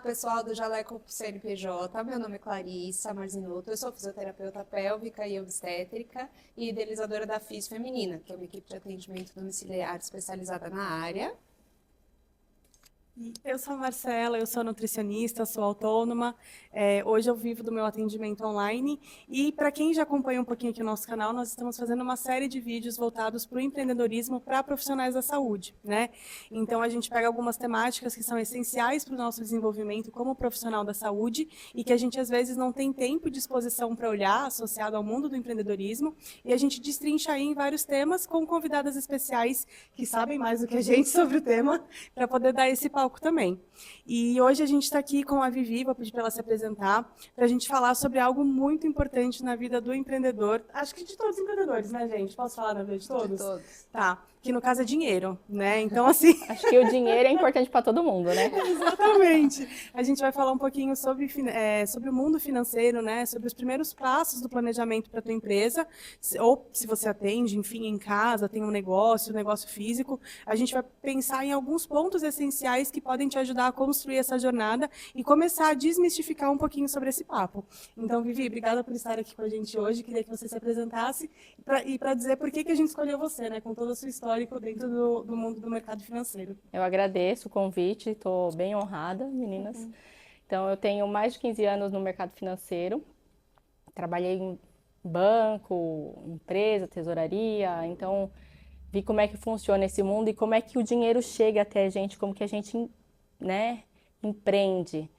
pessoal do Jaleco CNPJ, meu nome é Clarissa Marzinotto, eu sou fisioterapeuta pélvica e obstétrica e idealizadora da FIS Feminina, que é uma equipe de atendimento domiciliar especializada na área. Eu sou a Marcela, eu sou nutricionista, sou autônoma. Hoje eu vivo do meu atendimento online. E para quem já acompanha um pouquinho aqui o nosso canal, nós estamos fazendo uma série de vídeos voltados para o empreendedorismo para profissionais da saúde, né? Então a gente pega algumas temáticas que são essenciais para o nosso desenvolvimento como profissional da saúde e que a gente às vezes não tem tempo e disposição para olhar associado ao mundo do empreendedorismo. E a gente destrincha aí em vários temas com convidadas especiais que sabem mais do que a gente sobre o tema para poder dar esse palco também. E hoje a gente está aqui com a Vivi, vou pedir para ela se apresentar, para a gente falar sobre algo muito importante na vida do empreendedor. Acho que de todos os empreendedores, né, gente? Posso falar na vida de todos? De todos. Tá. Que no caso é dinheiro, né? Então, assim... Acho que o dinheiro é importante para todo mundo, né? Exatamente. A gente vai falar um pouquinho sobre o mundo financeiro, né? Sobre os primeiros passos do planejamento para a tua empresa, ou se você atende, enfim, em casa, tem um negócio físico. A gente vai pensar em alguns pontos essenciais que podem te ajudar a construir essa jornada e começar a desmistificar um pouquinho sobre esse papo. Então, Vivi, obrigada por estar aqui com a gente hoje. Queria que você se apresentasse e para dizer por que a gente escolheu você, né? Com toda a sua história dentro do mundo do mercado financeiro. Eu agradeço o convite, estou bem honrada, meninas. Então, eu tenho mais de 15 anos no mercado financeiro. Trabalhei em banco, empresa, tesouraria. Então, vi como é que funciona esse mundo e como é que o dinheiro chega até a gente, como que a gente, né, empreende.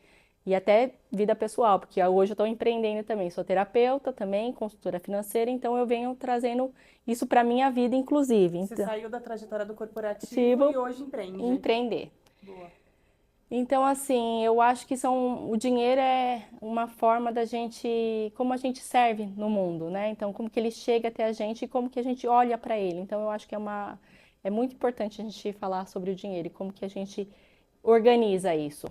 E até vida pessoal, porque hoje eu estou empreendendo também. Sou terapeuta também, consultora financeira, então eu venho trazendo isso para a minha vida, inclusive. Você saiu da trajetória do corporativo e hoje empreende. Empreender. Boa. Então, assim, eu acho que o dinheiro é uma forma da gente, como a gente serve no mundo, né? Então, como que ele chega até a gente e como que a gente olha para ele. Então, eu acho que é muito importante a gente falar sobre o dinheiro e como que a gente organiza isso.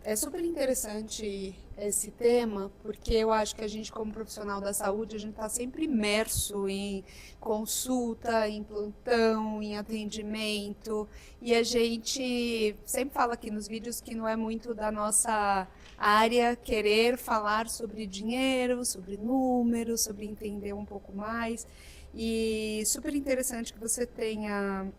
É super interessante esse tema, porque eu acho que a gente, como profissional da saúde, a gente está sempre imerso em consulta, em plantão, em atendimento, e a gente sempre fala aqui nos vídeos que não é muito da nossa área querer falar sobre dinheiro, sobre números, sobre entender um pouco mais, e super interessante que você tenha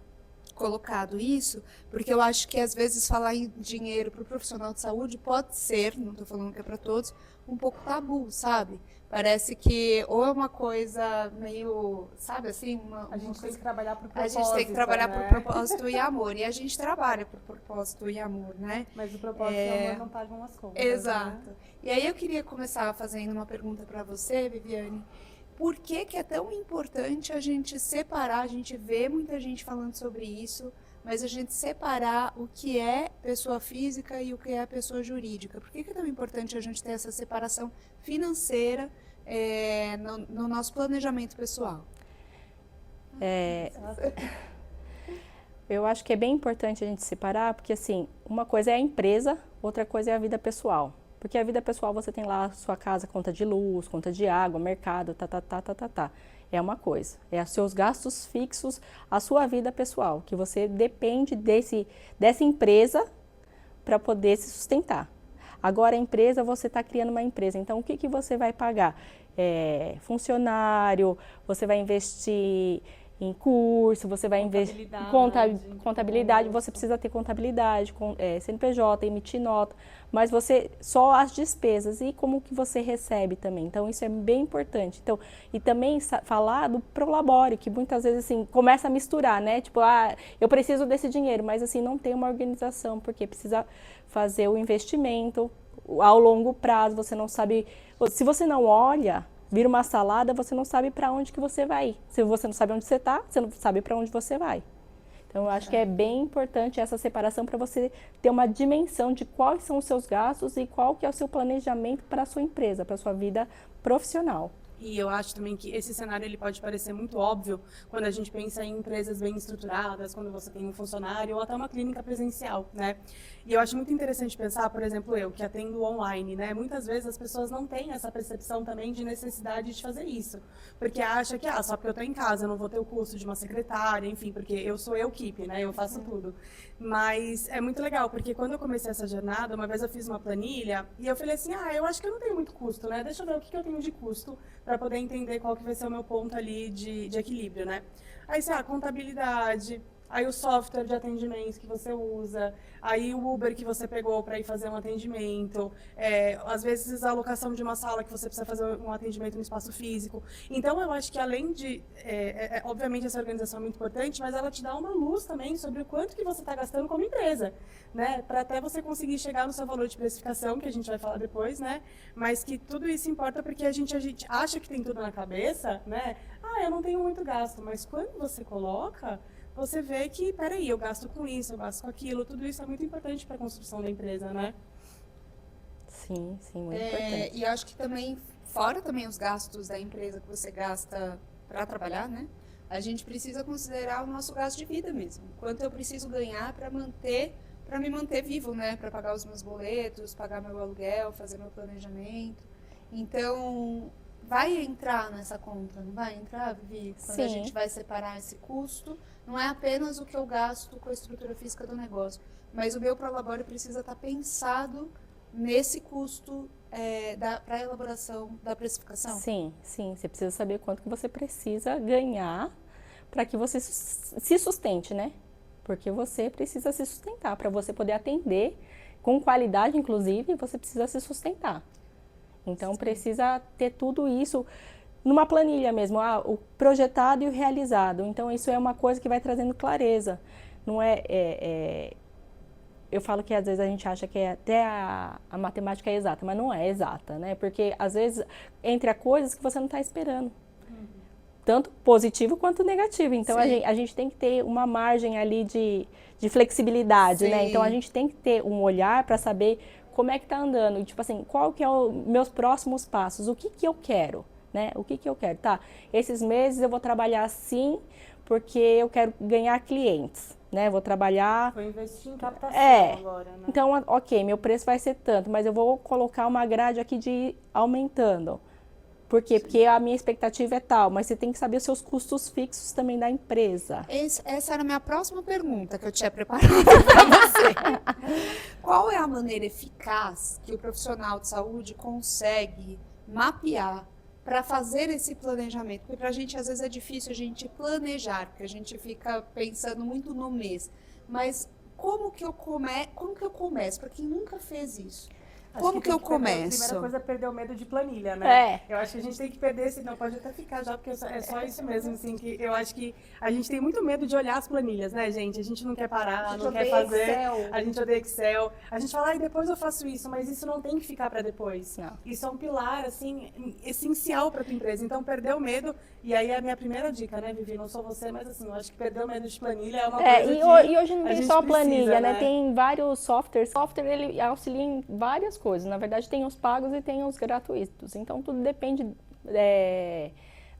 colocado isso, porque eu acho que às vezes falar em dinheiro para o profissional de saúde pode ser, não estou falando que é para todos, um pouco tabu, sabe? Parece que ou é uma coisa meio, sabe assim, a gente tem que trabalhar por propósito. A gente tem que trabalhar né? por propósito e amor, e a gente trabalha por propósito e amor, né? Mas o propósito e o amor não pagam as contas. Exato. Né? E aí eu queria começar fazendo uma pergunta para você, Viviane. Por que é tão importante a gente separar, a gente vê muita gente falando sobre isso, mas a gente separar o que é pessoa física e o que é pessoa jurídica? Por que é tão importante a gente ter essa separação financeira no nosso planejamento pessoal? Eu acho que é bem importante a gente separar, porque assim, uma coisa é a empresa, outra coisa é a vida pessoal. Porque a vida pessoal você tem lá a sua casa, conta de luz, conta de água, mercado, É uma coisa. É os seus gastos fixos, a sua vida pessoal, que você depende dessa empresa para poder se sustentar. Agora a empresa, você está criando uma empresa, então o que você vai pagar? Funcionário, você vai investir em curso, você vai investir em contabilidade, você precisa ter contabilidade, CNPJ, emitir nota, mas você só as despesas e como que você recebe também. Então isso é bem importante. Então, e também falar do prolabore, que muitas vezes assim começa a misturar, né? Tipo, eu preciso desse dinheiro, mas assim não tem uma organização, porque precisa fazer o investimento ao longo prazo, você não sabe, se você não olha, vira uma salada, você não sabe para onde que você vai ir. Se você não sabe onde você está, você não sabe para onde você vai. Então, eu acho que é bem importante essa separação para você ter uma dimensão de quais são os seus gastos e qual que é o seu planejamento para a sua empresa, para a sua vida profissional. E eu acho também que esse cenário ele pode parecer muito óbvio quando a gente pensa em empresas bem estruturadas, quando você tem um funcionário ou até uma clínica presencial, né? E eu acho muito interessante pensar, por exemplo, eu que atendo online, né? Muitas vezes as pessoas não têm essa percepção também de necessidade de fazer isso, porque acha que só porque eu estou em casa eu não vou ter o custo de uma secretária, enfim, porque eu sou equipe, né? Eu faço tudo. Mas é muito legal, porque quando eu comecei essa jornada, uma vez eu fiz uma planilha e eu falei assim, eu acho que eu não tenho muito custo, né? Deixa eu ver o que eu tenho de custo para poder entender qual que vai ser o meu ponto ali de equilíbrio, né? Aí, contabilidade, aí o software de atendimento que você usa, aí o Uber que você pegou para ir fazer um atendimento, às vezes a alocação de uma sala que você precisa fazer um atendimento no espaço físico. Então, eu acho que além de, obviamente, essa organização é muito importante, mas ela te dá uma luz também sobre o quanto que você está gastando como empresa, né? Para até você conseguir chegar no seu valor de precificação, que a gente vai falar depois, né? Mas que tudo isso importa porque a gente acha que tem tudo na cabeça, né? Eu não tenho muito gasto, mas quando você coloca, você vê que, peraí, eu gasto com isso, eu gasto com aquilo, tudo isso é muito importante para a construção da empresa, né? Sim, muito importante. E acho que também, fora também os gastos da empresa que você gasta para trabalhar, né? A gente precisa considerar o nosso gasto de vida mesmo. Quanto eu preciso ganhar para me manter vivo, né? Para pagar os meus boletos, pagar meu aluguel, fazer meu planejamento. Então, vai entrar nessa conta, não vai entrar, Vivi? Quando a gente vai separar esse custo, não é apenas o que eu gasto com a estrutura física do negócio, mas o meu prolabore precisa estar pensado nesse custo para a elaboração da precificação. Sim, você precisa saber quanto que você precisa ganhar para que você se sustente, né? Porque você precisa se sustentar, para você poder atender com qualidade, inclusive, você precisa se sustentar. Então, precisa ter tudo isso numa planilha mesmo, o projetado e o realizado. Então, isso é uma coisa que vai trazendo clareza. Não eu falo que às vezes a gente acha que até a matemática é exata, mas não é exata, né? Porque, às vezes, entra coisas que você não está esperando. Tanto positivo quanto negativo. Então, a gente tem que ter uma margem ali de flexibilidade, né? Então, a gente tem que ter um olhar para saber como é que está andando. Tipo assim, qual que é os meus próximos passos? O que eu quero, né? O que eu quero? Tá, esses meses eu vou trabalhar assim porque eu quero ganhar clientes, né? Vou trabalhar... Vou investir em captação agora, né? Então, ok, meu preço vai ser tanto, mas eu vou colocar uma grade aqui de ir aumentando. Por quê? Porque a minha expectativa é tal, mas você tem que saber os seus custos fixos também da empresa. Essa era a minha próxima pergunta que eu tinha preparado para você. Qual é a maneira eficaz que o profissional de saúde consegue mapear para fazer esse planejamento? Porque para a gente, às vezes, é difícil a gente planejar, porque a gente fica pensando muito no mês. Mas como que eu começo? Para quem nunca fez isso. Como que eu começo? A primeira coisa é perder o medo de planilha, né? Eu acho que a gente tem que perder esse... Não, pode até ficar já, porque é só isso mesmo, assim, que eu acho que a gente tem muito medo de olhar as planilhas, né, gente? A gente não quer parar, não quer fazer. Excel. A gente odeia Excel. A gente fala, depois eu faço isso, mas isso não tem que ficar para depois. Não. Isso é um pilar, assim, essencial para tua empresa. Então, perder o medo, e aí é a minha primeira dica, né, Vivi? Não sou você, mas assim, eu acho que perder o medo de planilha é uma coisa e hoje não tem só a planilha, né? Tem vários softwares. O software, ele auxilia em várias coisas. Na verdade, tem os pagos e tem os gratuitos. Então, tudo depende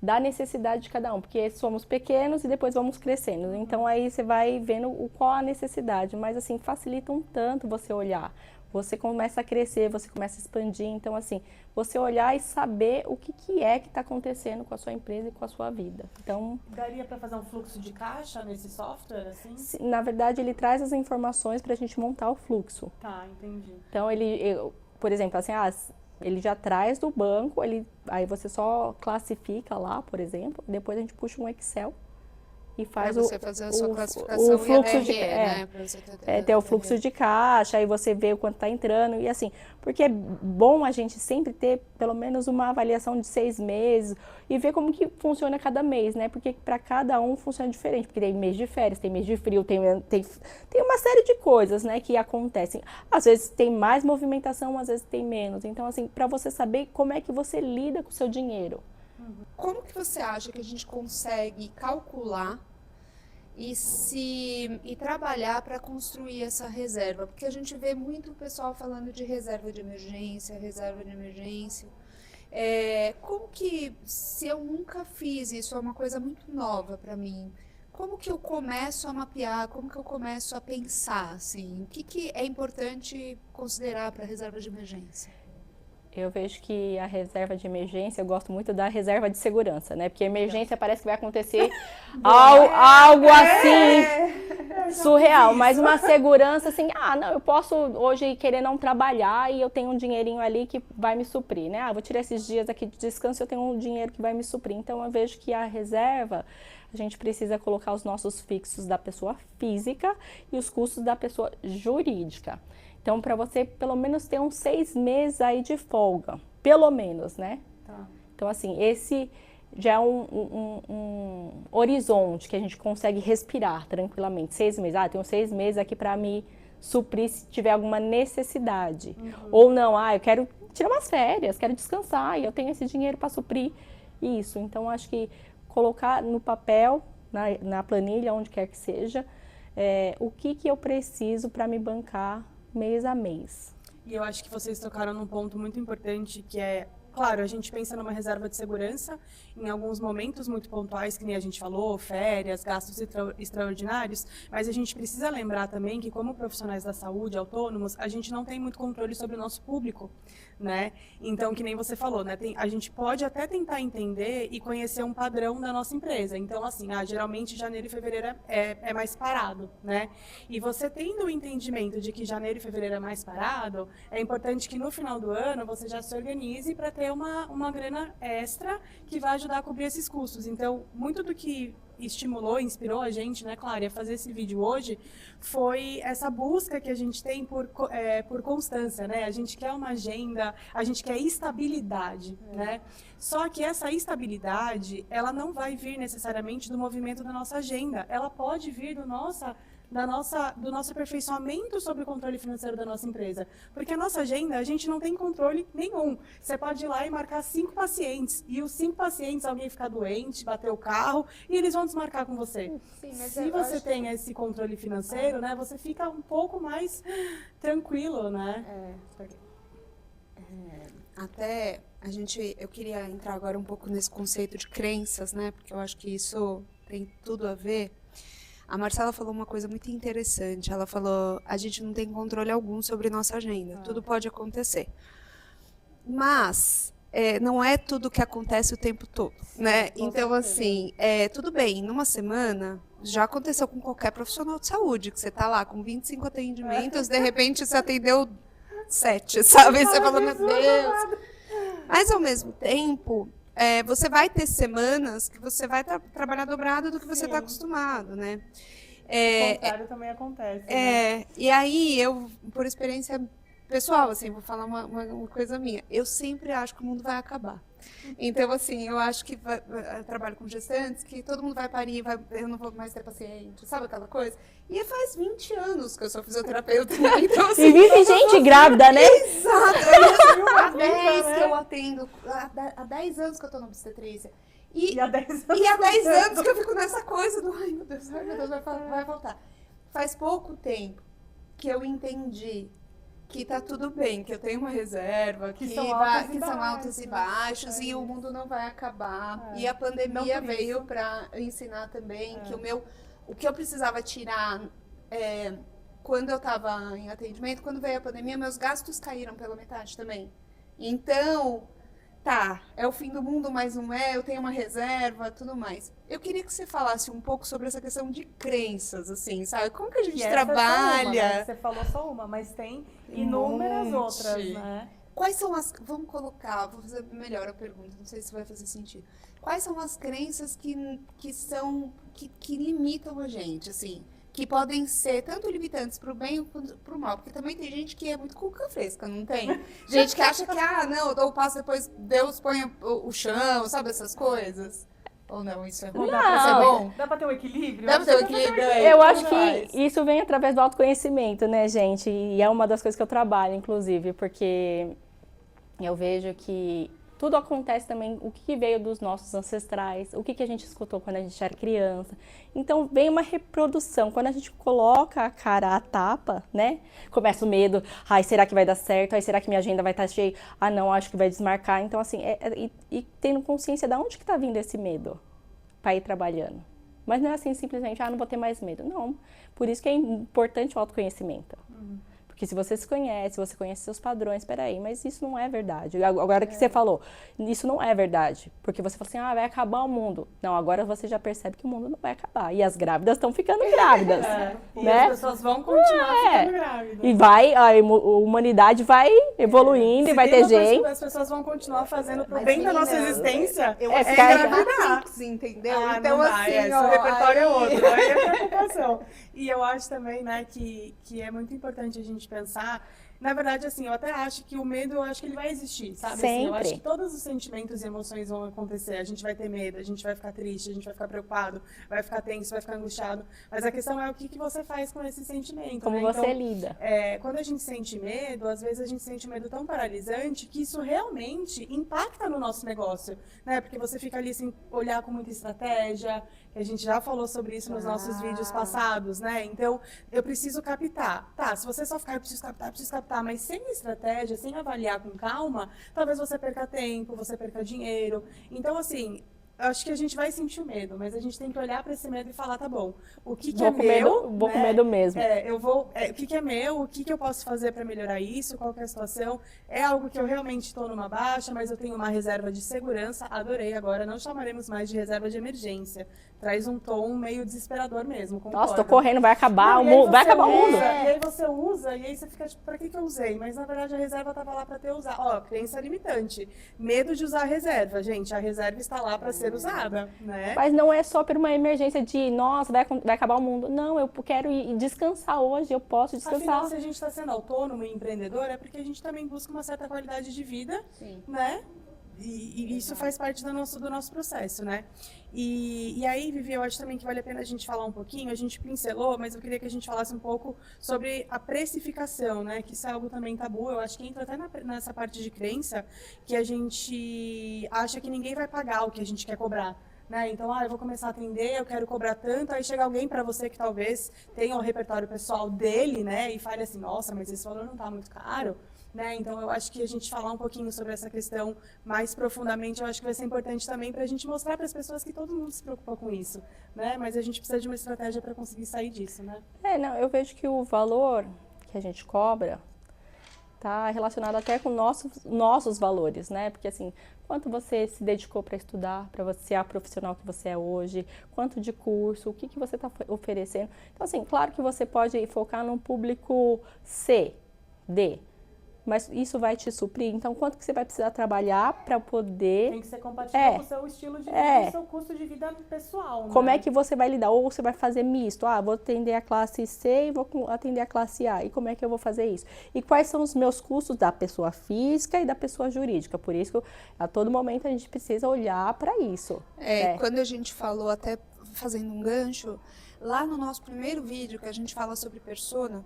da necessidade de cada um, porque somos pequenos e depois vamos crescendo. Então, aí você vai vendo qual a necessidade. Mas, assim, facilita um tanto você olhar. Você começa a crescer, você começa a expandir. Então, assim, você olhar e saber o que é que está acontecendo com a sua empresa e com a sua vida. Então, daria para fazer um fluxo de caixa nesse software, assim? Na verdade, ele traz as informações para a gente montar o fluxo. Tá, entendi. Então, por exemplo, assim, ele já traz do banco, aí você só classifica lá, por exemplo, depois a gente puxa um Excel e faz fazer a sua classificação o fluxo IRE, né? Ter o fluxo de caixa, aí você vê o quanto está entrando e assim, porque é bom a gente sempre ter pelo menos uma avaliação de 6 meses e ver como que funciona cada mês, né? Porque para cada um funciona diferente, porque tem mês de férias, tem mês de frio, tem uma série de coisas, né, que acontecem. Às vezes tem mais movimentação, às vezes tem menos. Então, assim, para você saber como é que você lida com o seu dinheiro. Como que você acha que a gente consegue calcular e trabalhar para construir essa reserva? Porque a gente vê muito o pessoal falando de reserva de emergência. Como que, se eu nunca fiz isso, é uma coisa muito nova para mim, como que eu começo a mapear, como que eu começo a pensar, assim, o que é importante considerar para a reserva de emergência? Eu vejo que a reserva de emergência, eu gosto muito da reserva de segurança, né? Porque emergência parece que vai acontecer algo assim surreal, mas uma segurança assim, não, eu posso hoje querer não trabalhar e eu tenho um dinheirinho ali que vai me suprir, né? Vou tirar esses dias aqui de descanso e eu tenho um dinheiro que vai me suprir. Então eu vejo que a reserva, a gente precisa colocar os nossos fixos da pessoa física e os custos da pessoa jurídica. Então, para você, pelo menos, ter uns 6 meses aí de folga. Pelo menos, né? Tá. Então, assim, esse já é um horizonte que a gente consegue respirar tranquilamente. 6 meses. Tenho 6 meses aqui para me suprir se tiver alguma necessidade. Ou não, eu quero tirar umas férias, quero descansar e eu tenho esse dinheiro para suprir isso. Então, acho que colocar no papel, na planilha, onde quer que seja, o que eu preciso para me bancar mês a mês. E eu acho que vocês tocaram num ponto muito importante, que é, claro, a gente pensa numa reserva de segurança em alguns momentos muito pontuais, que nem a gente falou, férias, gastos extraordinários, mas a gente precisa lembrar também que, como profissionais da saúde, autônomos, a gente não tem muito controle sobre o nosso público, né? Então, que nem você falou, né? A gente pode até tentar entender e conhecer um padrão da nossa empresa. Então, assim, geralmente janeiro e fevereiro é mais parado, né? E você tendo o entendimento de que janeiro e fevereiro é mais parado, é importante que no final do ano você já se organize para ter uma grana extra que vai ajudar a cobrir esses custos. Então, muito do que estimulou, inspirou a gente, né, Clara, a fazer esse vídeo hoje, foi essa busca que a gente tem por constância, né? A gente quer uma agenda, a gente quer estabilidade, né? Só que essa estabilidade, ela não vai vir necessariamente do movimento da nossa agenda, ela pode vir do nosso aperfeiçoamento sobre o controle financeiro da nossa empresa. Porque a nossa agenda, a gente não tem controle nenhum. Você pode ir lá e marcar 5 pacientes, e os 5 pacientes, alguém ficar doente, bater o carro, e eles vão desmarcar com você. Sim, mas se você tem esse controle financeiro, né, você fica um pouco mais tranquilo, né? Até eu queria entrar agora um pouco nesse conceito de crenças, né, porque eu acho que isso tem tudo a ver. A Marcela falou uma coisa muito interessante. Ela falou, a gente não tem controle algum sobre nossa agenda. Tudo pode acontecer. Mas não é tudo que acontece o tempo todo, né? Então, assim, tudo bem, numa semana, já aconteceu com qualquer profissional de saúde, que você está lá com 25 atendimentos, de repente você atendeu 7, sabe? Você fala, meu Deus. Mas, ao mesmo tempo, você vai ter semanas que você vai trabalhar dobrado do que você está acostumado, né? O contrário também acontece. Né? E aí, eu, por experiência pessoal, assim, vou falar uma coisa minha. Eu sempre acho que o mundo vai acabar. Então, assim, eu acho que eu trabalho com gestantes, que todo mundo vai parir, eu não vou mais ter paciente, sabe aquela coisa? E faz 20 anos que eu sou fisioterapeuta, né? Então, assim, e vive gente grávida, né? Exato! Há 10 que eu atendo, há 10 anos que eu tô na obstetrícia. E há 10 anos que eu fico nessa coisa do ai meu Deus, vai voltar. Faz pouco tempo que eu entendi que tá tudo bem, que eu tenho uma reserva, que são altos e baixos, e o mundo não vai acabar. E a pandemia veio para ensinar também que o que eu precisava tirar quando eu estava em atendimento, quando veio a pandemia, meus gastos caíram pela metade também. Então, é o fim do mundo, mas não é, eu tenho uma reserva, tudo mais. Eu queria que você falasse um pouco sobre essa questão de crenças, assim, sabe? Como que a gente trabalha? Né? Você falou só uma, mas tem inúmeras outras, né? Quais são vamos fazer melhor a pergunta, não sei se vai fazer sentido. Quais são as crenças que limitam a gente, assim? Que podem ser tanto limitantes para o bem quanto para o mal. Porque também tem gente que é muito cuca fresca, não tem? Gente que acha que, não, eu dou o passo, depois Deus põe o chão, sabe essas coisas? Ou não, isso é ruim? Não. Dá pra ser bom? Dá para ter um equilíbrio? Dá para ter um equilíbrio aí. Eu acho que isso vem através do autoconhecimento, né, gente? E é uma das coisas que eu trabalho, inclusive, porque eu vejo que tudo acontece também, o que veio dos nossos ancestrais, o que a gente escutou quando a gente era criança. Então, vem uma reprodução. Quando a gente coloca a cara à tapa, né? Começa o medo. Ai, será que vai dar certo? Ai, será que minha agenda vai estar cheia? Ah, não, acho que vai desmarcar. Então, assim, e tendo consciência de onde que está vindo esse medo para ir trabalhando. Mas não é assim, simplesmente, não vou ter mais medo. Não. Por isso que é importante o autoconhecimento. Porque se você se conhece, você conhece seus padrões, peraí, mas isso não é verdade. Agora que você falou, isso não é verdade. Porque você fala assim, vai acabar o mundo. Não, agora você já percebe que o mundo não vai acabar. E as grávidas estão ficando grávidas. Né? E as pessoas vão continuar ficando grávidas. E a humanidade vai evoluindo e vai ter gente. As pessoas vão continuar fazendo pro bem da nossa existência. Engravidar, entendeu? Então, assim, o repertório é outro. Aí é preocupação. E eu acho também, né, que é muito importante a gente pensar. Na verdade, assim, eu até acho que o medo, eu acho que ele vai existir, sabe? Sempre. Assim, eu acho que todos os sentimentos e emoções vão acontecer. A gente vai ter medo, a gente vai ficar triste, a gente vai ficar preocupado, vai ficar tenso, vai ficar angustiado. Mas a questão é o que você faz com esse sentimento, Como né? você lida. Quando a gente sente medo, às vezes a gente sente um medo tão paralisante que isso realmente impacta no nosso negócio, né? Porque você fica ali sem olhar com muita estratégia, que a gente já falou sobre isso nos nossos vídeos passados, né? Então, eu preciso captar. Tá, se você só ficar, eu preciso captar, mas sem estratégia, sem avaliar com calma, talvez você perca tempo, você perca dinheiro. Então, assim, acho que a gente vai sentir o medo, mas a gente tem que olhar para esse medo e falar, tá bom, o que é meu? Vou com medo mesmo. O que é meu? O que eu posso fazer para melhorar isso? Qual que é a situação? É algo que eu realmente estou numa baixa, mas eu tenho uma reserva de segurança. Adorei, agora não chamaremos mais de reserva de emergência. Traz um tom meio desesperador mesmo, concordo. Nossa, tô correndo, vai acabar o mundo. Vai acabar o mundo. E aí você usa, e aí você fica tipo, pra que eu usei? Mas na verdade a reserva estava lá para ter usado. Ó, crença limitante. Medo de usar a reserva, gente. A reserva está lá para ser usada, né? Mas não é só por uma emergência de, nossa, vai acabar o mundo. Não, eu quero ir descansar hoje, eu posso descansar. Afinal, se a gente está sendo autônomo e empreendedor, é porque a gente também busca uma certa qualidade de vida, né? E isso faz parte do nosso processo, né? E aí, Vivi, eu acho também que vale a pena a gente falar um pouquinho, a gente pincelou, mas eu queria que a gente falasse um pouco sobre a precificação, né? Que isso é algo também tabu, eu acho que entra até nessa parte de crença, que a gente acha que ninguém vai pagar o que a gente quer cobrar. Né? Então, eu vou começar a atender, eu quero cobrar tanto, aí chega alguém para você que talvez tenha o repertório pessoal dele, né? E fale assim, nossa, mas esse valor não está muito caro. Né? Então, eu acho que a gente falar um pouquinho sobre essa questão mais profundamente, eu acho que vai ser importante também para a gente mostrar para as pessoas que todo mundo se preocupa com isso, né? Mas a gente precisa de uma estratégia para conseguir sair disso, né? Não, eu vejo que o valor que a gente cobra está relacionado até com nossos valores, né? Porque assim, quanto você se dedicou para estudar, para você ser a profissional que você é hoje, quanto de curso, o que você está oferecendo. Então, assim, claro que você pode focar num público C, D, mas isso vai te suprir. Então, quanto que você vai precisar trabalhar para poder... Tem que ser compatível com o seu estilo de vida e o seu custo de vida pessoal, né? Como é que você vai lidar? Ou você vai fazer misto? Vou atender a classe C e vou atender a classe A. E como é que eu vou fazer isso? E quais são os meus custos da pessoa física e da pessoa jurídica? Por isso que a todo momento a gente precisa olhar para isso. Quando a gente falou, até fazendo um gancho, lá no nosso primeiro vídeo que a gente fala sobre persona,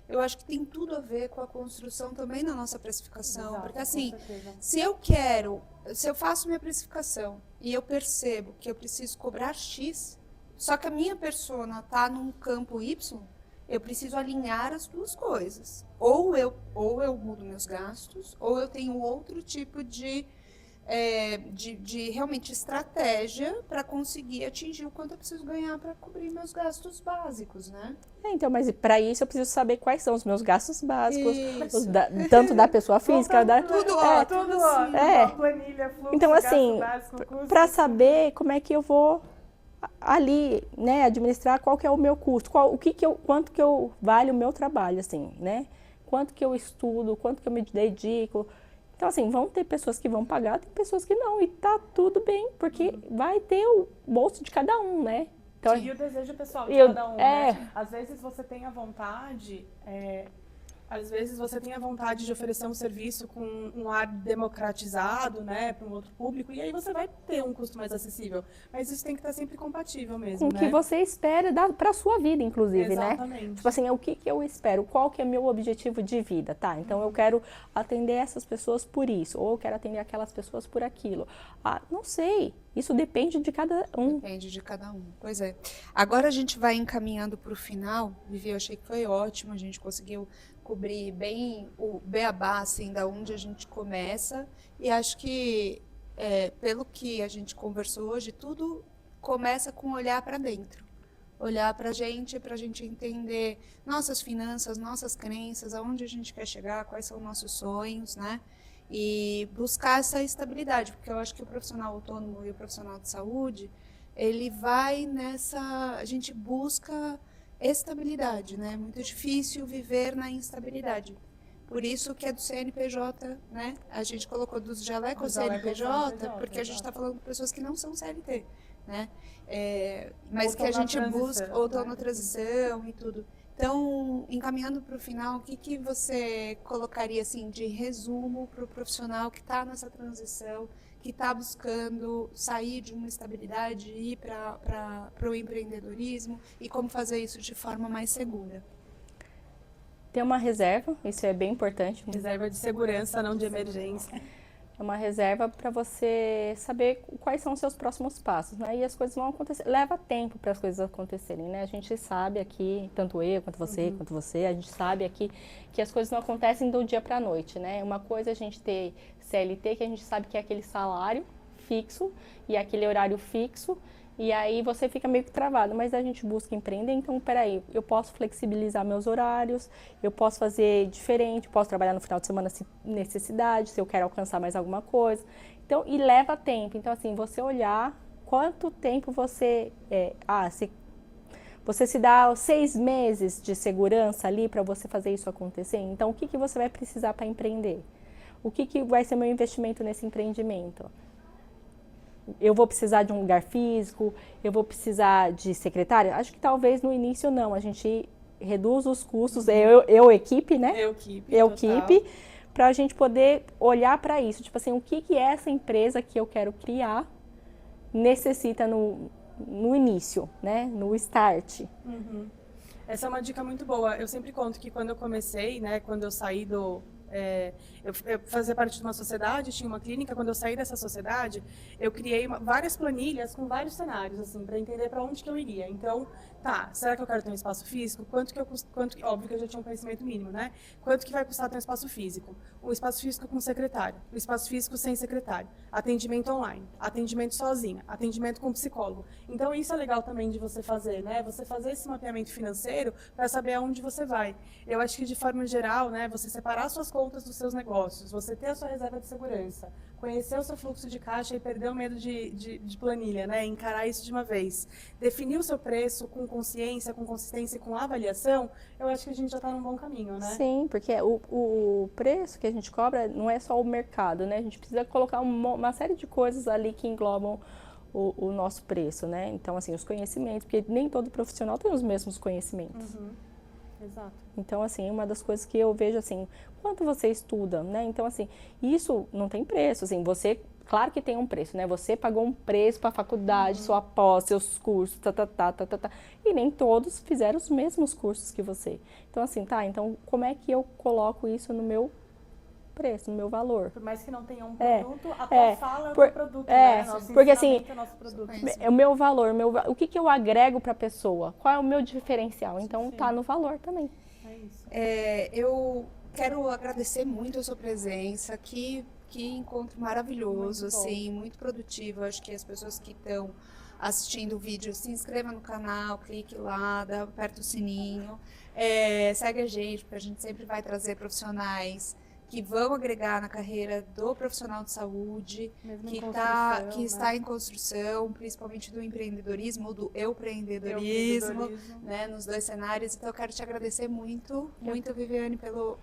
eu acho que tem tudo a ver com a construção também da nossa precificação. Exato, porque assim, se eu faço minha precificação e eu percebo que eu preciso cobrar X, só que a minha persona está num campo Y, eu preciso alinhar as duas coisas. Ou eu mudo meus gastos, ou eu tenho outro tipo de realmente estratégia para conseguir atingir o quanto eu preciso ganhar para cobrir meus gastos básicos, né? Então, mas para isso eu preciso saber quais são os meus gastos básicos, tanto da pessoa física, planilha, fluxo, então, assim, para saber como é que eu vou ali, né, administrar qual que é o meu custo, quanto que eu vale o meu trabalho, assim, né? Quanto que eu estudo, quanto que eu me dedico. Então, assim, vão ter pessoas que vão pagar, tem pessoas que não, e tá tudo bem, porque vai ter o bolso de cada um, né? Então, e o desejo pessoal de cada um, né? Às vezes você tem a vontade Às vezes você tem a vontade de oferecer um serviço com um ar democratizado, né, para um outro público, e aí você vai ter um custo mais acessível. Mas isso tem que estar sempre compatível mesmo, Com o que né? você espera para a sua vida, inclusive, né? Exatamente. Tipo assim, o que eu espero? Qual que é meu objetivo de vida, tá? Então, eu quero atender essas pessoas por isso, ou eu quero atender aquelas pessoas por aquilo. Ah, não sei. Isso depende de cada um. Depende de cada um. Pois é. Agora a gente vai encaminhando para o final. Vivi, eu achei que foi ótimo. A gente conseguiu cobrir bem o beabá, assim, da onde a gente começa. E acho que, pelo que a gente conversou hoje, tudo começa com olhar para dentro. Olhar para a gente entender nossas finanças, nossas crenças, aonde a gente quer chegar, quais são nossos sonhos, né? E buscar essa estabilidade, porque eu acho que o profissional autônomo e o profissional de saúde, ele vai nessa... A gente busca estabilidade, né? É muito difícil viver na instabilidade. Por isso que é do CNPJ, né? A gente colocou dos jalecos CNPJ, porque a gente está falando de pessoas que não são CLT, né? Mas que a gente busca, ou estão na transição e tudo. Então, encaminhando para o final, o que você colocaria assim, de resumo para o profissional que está nessa transição, que está buscando sair de uma estabilidade e ir para o empreendedorismo e como fazer isso de forma mais segura? Ter uma reserva, isso é bem importante. Reserva de segurança, não de emergência. É uma reserva para você saber quais são os seus próximos passos, né? E as coisas vão acontecer. Leva tempo para as coisas acontecerem, né? A gente sabe aqui, tanto eu quanto você, a gente sabe aqui que as coisas não acontecem do dia para a noite, né? Uma coisa é a gente ter CLT, que a gente sabe que é aquele salário fixo e aquele horário fixo, e aí você fica meio que travado, mas a gente busca empreender, então peraí, eu posso flexibilizar meus horários, eu posso fazer diferente, posso trabalhar no final de semana se necessidade, se eu quero alcançar mais alguma coisa. Então, e leva tempo, então assim, você olhar quanto tempo você, você se dá 6 meses de segurança ali para você fazer isso acontecer, então o que você vai precisar para empreender? O que vai ser meu investimento nesse empreendimento? Eu vou precisar de um lugar físico, eu vou precisar de secretária? Acho que talvez no início não, a gente reduz os custos, equipe, né? Equipe, para a gente poder olhar para isso, tipo assim, o que é essa empresa que eu quero criar necessita no início, né? No start. Uhum. Essa é uma dica muito boa. Eu sempre conto que quando eu comecei, né, quando eu saí eu fazia parte de uma sociedade, tinha uma clínica. Quando eu saí dessa sociedade, eu criei várias planilhas com vários cenários, assim, para entender para onde que eu iria. Então, será que eu quero ter um espaço físico? Óbvio que eu já tinha um conhecimento mínimo, né? Quanto que vai custar ter um espaço físico? Um espaço físico com secretário, um espaço físico sem secretário, atendimento online, atendimento sozinha, atendimento com psicólogo. Então, isso é legal também de você fazer, né? Você fazer esse mapeamento financeiro para saber aonde você vai. Eu acho que, de forma geral, né, você separar suas contas dos seus negócios, você ter a sua reserva de segurança, conhecer o seu fluxo de caixa e perder o medo de planilha, né? Encarar isso de uma vez. Definir o seu preço com consciência, com consistência e com avaliação, eu acho que a gente já está num bom caminho, né? Sim, porque o preço que a gente cobra não é só o mercado, né? A gente precisa colocar uma série de coisas ali que englobam o nosso preço, né? Então, assim, os conhecimentos, porque nem todo profissional tem os mesmos conhecimentos. Uhum. Exato. Então, assim, uma das coisas que eu vejo, assim, quanto você estuda, né? Então, assim, isso não tem preço, assim, claro que tem um preço, né? Você pagou um preço para a faculdade, sua pós, seus cursos, e nem todos fizeram os mesmos cursos que você. Então, assim, então como é que eu coloco isso no meu preço, no meu valor? Por mais que não tenha um produto, a tua fala é o teu produto, né? Nosso porque assim, é nosso produto. O meu valor, o que eu agrego para a pessoa? Qual é o meu diferencial? Então, tá no valor também. É isso. Eu quero agradecer muito a sua presença, que encontro maravilhoso, assim, muito produtivo. Acho que as pessoas que estão assistindo o vídeo, se inscreva no canal, clique lá, aperta o sininho, segue a gente, porque a gente sempre vai trazer profissionais que vão agregar na carreira do profissional de saúde, que está em construção, principalmente do empreendedorismo, do empreendedorismo, né, nos dois cenários. Então, eu quero te agradecer muito, Viviane, pelo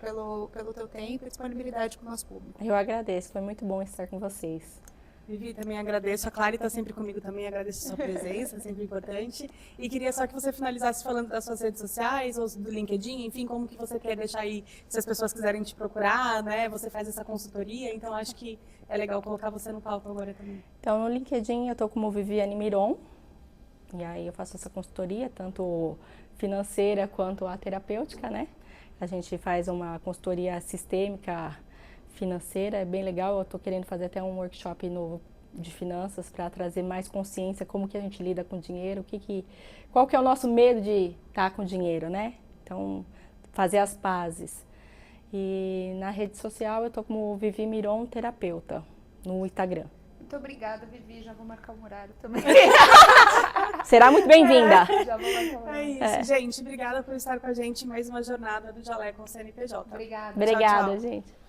teu tempo e disponibilidade com o nosso público. Eu agradeço, foi muito bom estar com vocês. Vivi, também agradeço. A Clary está sempre comigo também, agradeço a sua presença, sempre importante. E queria só que você finalizasse falando das suas redes sociais, ou do LinkedIn, enfim, como que você quer deixar aí, se as pessoas quiserem te procurar, né? Você faz essa consultoria, então acho que é legal colocar você no palco agora também. Então, no LinkedIn eu estou como Viviane Miron, e aí eu faço essa consultoria, tanto financeira quanto a terapêutica, né? A gente faz uma consultoria sistêmica financeira, é bem legal. Eu estou querendo fazer até um workshop novo de finanças para trazer mais consciência, como que a gente lida com dinheiro, qual que é o nosso medo de estar com dinheiro, né? Então, fazer as pazes. E na rede social eu estou como Vivi Miron Terapeuta, no Instagram. Muito obrigada, Vivi. Já vou marcar um horário também. Será muito bem-vinda. Já vou marcar um horário. É isso, gente. Obrigada por estar com a gente em mais uma jornada do Jalé com o CNPJ. Obrigada. Obrigada, Tchau, tchau. gente.